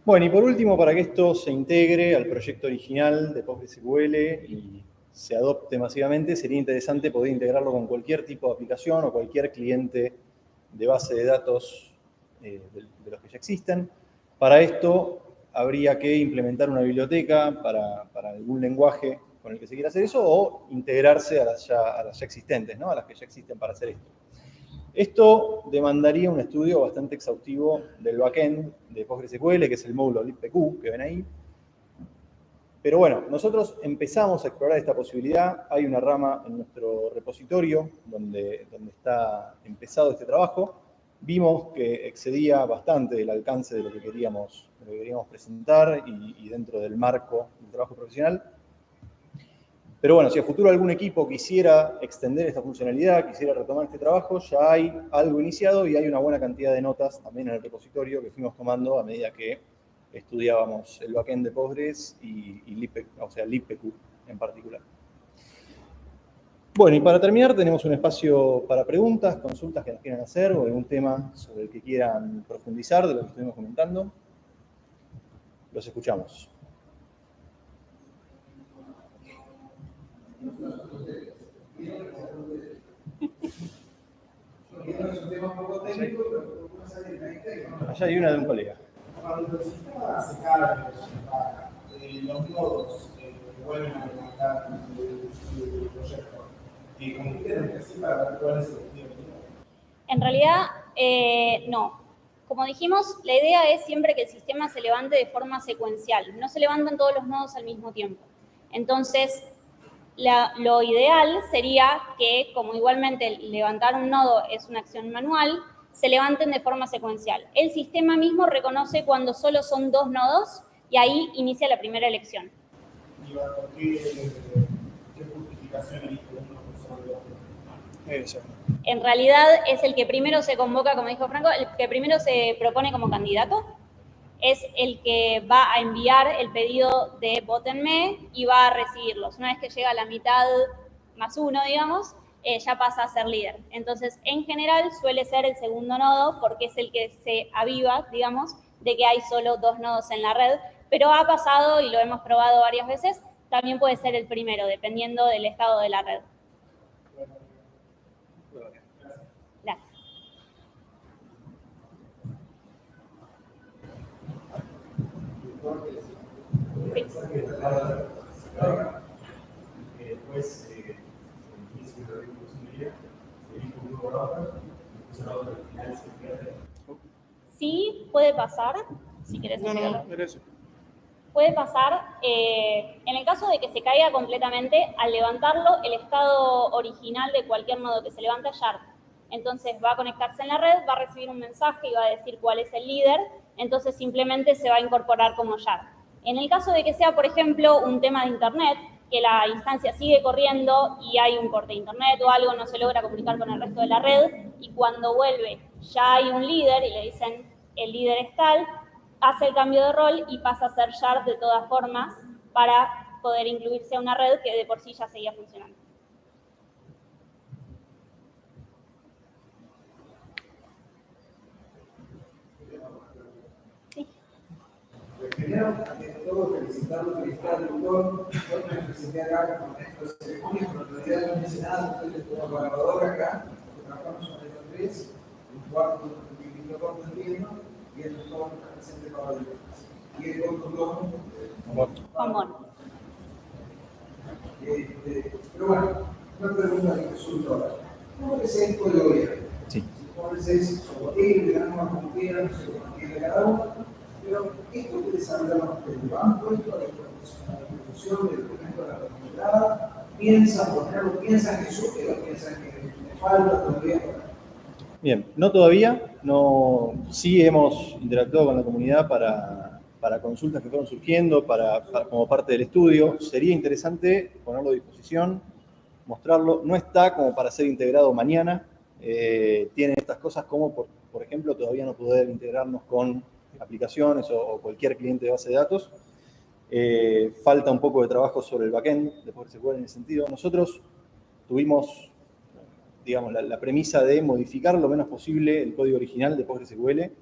Bueno, y por último, para que esto se integre al proyecto original de PostgreSQL y se adopte masivamente, sería interesante poder integrarlo con cualquier tipo de aplicación o cualquier cliente de base de datos de los que ya existen. Para esto habría que implementar una biblioteca para algún lenguaje con el que se quiera hacer eso, o integrarse a las ya existentes, ¿no? A las que ya existen para hacer esto. Esto demandaría un estudio bastante exhaustivo del backend de PostgreSQL, que es el módulo libpq que ven ahí. Pero bueno, nosotros empezamos a explorar esta posibilidad. Hay una rama en nuestro repositorio donde está empezado este trabajo. Vimos que excedía bastante el alcance de lo que queríamos presentar y dentro del marco del trabajo profesional. Pero bueno, si a futuro algún equipo quisiera extender esta funcionalidad, quisiera retomar este trabajo, ya hay algo iniciado y hay una buena cantidad de notas también en el repositorio que fuimos tomando a medida que estudiábamos el backend de Postgres y libpq, o sea, libpq en particular. Bueno, y para terminar tenemos un espacio para preguntas, consultas que nos quieran hacer o algún tema sobre el que quieran profundizar de lo que estuvimos comentando. Los escuchamos. Allá hay una de un colega. Cuando el sistema se carga, los nodos que vuelven a levantar el proyecto, ¿cómo tienen que hacer para ver cuál es el objetivo? En realidad, no. Como dijimos, la idea es siempre que el sistema se levante de forma secuencial. No se levantan todos los nodos al mismo tiempo. Entonces, lo ideal sería que, como igualmente levantar un nodo es una acción manual, se levanten de forma secuencial. El sistema mismo reconoce cuando solo son 2 nodos y ahí inicia la primera elección. ¿Qué justificación elige uno sobre otro? En realidad es el que primero se convoca, como dijo Franco, el que primero se propone como candidato. Es el que va a enviar el pedido de votenme y va a recibirlos. Una vez que llega a la mitad más 1, digamos, ya pasa a ser líder. Entonces, en general, suele ser el segundo nodo porque es el que se aviva, digamos, de que hay solo 2 nodos en la red. Pero ha pasado, y lo hemos probado varias veces, también puede ser el primero, dependiendo del estado de la red. Gracias. Sí, puede pasar, si querés explicarlo. Puede pasar, en el caso de que se caiga completamente, al levantarlo, el estado original de cualquier nodo que se levanta es shard. Entonces va a conectarse en la red, va a recibir un mensaje y va a decir cuál es el líder, entonces simplemente se va a incorporar como shard. En el caso de que sea, por ejemplo, un tema de internet, que la instancia sigue corriendo y hay un corte de internet o algo, no se logra comunicar con el resto de la red, y cuando vuelve ya hay un líder y le dicen el líder es tal, hace el cambio de rol y pasa a ser shard de todas formas para poder incluirse a una red que de por sí ya seguía funcionando. Primero, ante todo, felicitar al doctor. Hoy me presenté acá con esta ceremonia, pero en realidad no hice nada. Estoy como colaborador acá, trabajamos sobre los tres, un cuarto de doctor entiendo, y el doctor está presente para el y el doctor Juan Bono. Pero bueno, una pregunta que resulta ahora. ¿Cómo es esto de gobierno? Sí. ¿Cómo es compatible, digamos, como quieran, no se compatible cada uno? Pero esto que desarrollamos del banco, esto de la discusión del documento de la comunidad, piensan ponerlo, piensan que surge o piensan que le falta todavía. Bien, no todavía, no, sí hemos interactuado con la comunidad para consultas que fueron surgiendo, como parte del estudio. Sería interesante ponerlo a disposición, mostrarlo. No está como para ser integrado mañana. Tiene estas cosas como, por ejemplo, todavía no poder integrarnos con aplicaciones o cualquier cliente de base de datos. Falta un poco de trabajo sobre el backend de PostgreSQL en ese sentido. Nosotros tuvimos, digamos, la premisa de modificar lo menos posible el código original de PostgreSQL.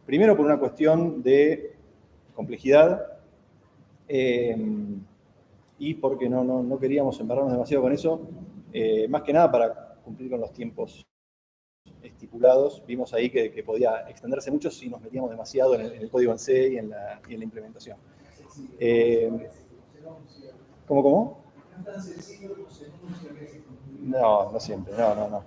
Primero por una cuestión de complejidad y porque no queríamos embarrarnos demasiado con eso, más que nada para cumplir con los tiempos estipulados. Vimos ahí que podía extenderse mucho si nos metíamos demasiado en el código en C y en la implementación. ¿Cómo? No siempre, no.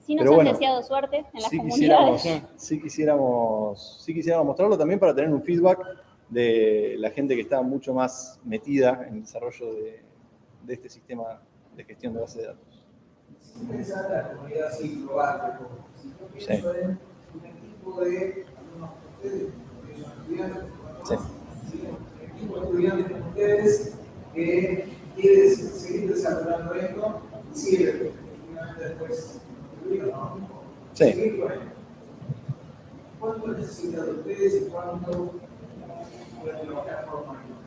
Si nos pero han bueno, deseado suerte en las sí comunidades. sí quisiéramos mostrarlo también para tener un feedback de la gente que está mucho más metida en el desarrollo de este sistema de gestión de base de datos. Si pensar en la comunidad así global, si yo pienso en un equipo de algunos de ustedes, que son estudiantes, un equipo de estudiantes como ustedes que quiere seguir desarrollando esto y sigue efectivamente después seguir con esto. ¿Cuánto necesitan de ustedes y cuánto pueden trabajar formalmente?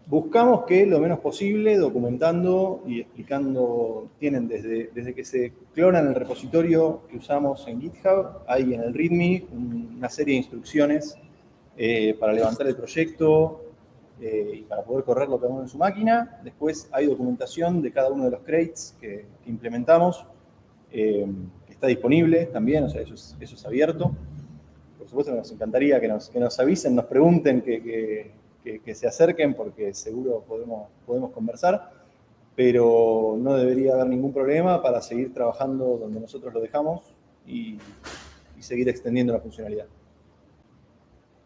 Buscamos que lo menos posible, documentando y explicando, tienen desde que se clonan el repositorio que usamos en GitHub, hay en el README una serie de instrucciones para levantar el proyecto y para poder correrlo cada uno en su máquina. Después hay documentación de cada uno de los crates que implementamos, que está disponible también, o sea, eso es abierto. Por supuesto que nos encantaría que nos avisen, nos pregunten, que se acerquen, porque seguro podemos conversar, pero no debería haber ningún problema para seguir trabajando donde nosotros lo dejamos y seguir extendiendo la funcionalidad.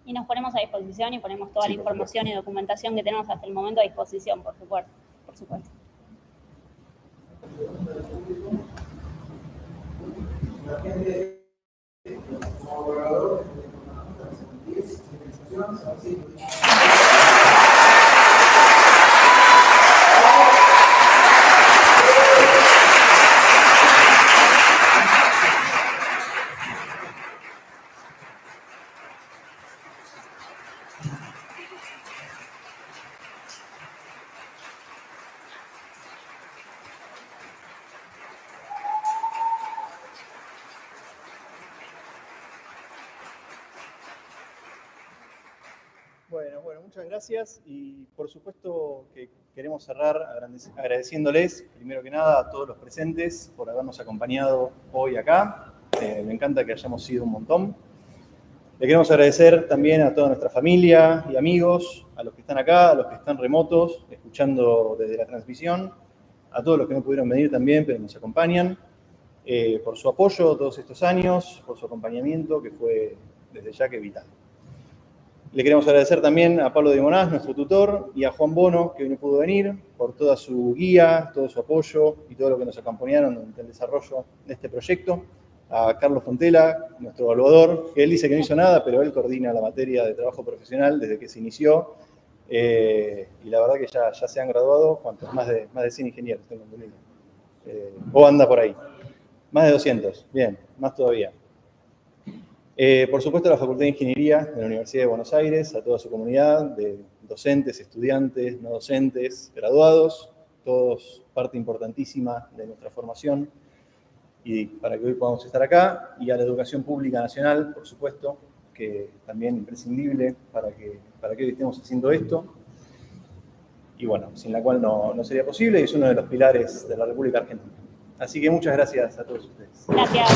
Y nos ponemos a disposición y ponemos toda la información y documentación que tenemos hasta el momento a disposición, por supuesto. La gente, como operador, Bueno, muchas gracias y por supuesto que queremos cerrar agradeciéndoles, primero que nada, a todos los presentes por habernos acompañado hoy acá. Me encanta que hayamos sido un montón. Le queremos agradecer también a toda nuestra familia y amigos, a los que están acá, a los que están remotos, escuchando desde la transmisión, a todos los que no pudieron venir también, pero nos acompañan, por su apoyo todos estos años, por su acompañamiento, que fue desde ya que vital. Le queremos agradecer también a Pablo de Monás, nuestro tutor, y a Juan Bono, que hoy no pudo venir, por toda su guía, todo su apoyo y todo lo que nos acompañaron durante el desarrollo de este proyecto. A Carlos Fontela, nuestro evaluador, que él dice que no hizo nada, pero él coordina la materia de trabajo profesional desde que se inició Y la verdad que ya se han graduado, ¿cuántos? Más de 100 ingenieros, tengo entendido. O anda por ahí. Más de 200, bien, más todavía. Por supuesto, la Facultad de Ingeniería de la Universidad de Buenos Aires, a toda su comunidad de docentes, estudiantes, no docentes, graduados, todos parte importantísima de nuestra formación y para que hoy podamos estar acá, y a la educación pública nacional, por supuesto, que también imprescindible para que hoy estemos haciendo esto, y bueno, sin la cual no sería posible, y es uno de los pilares de la República Argentina. Así que muchas gracias a todos ustedes. Gracias.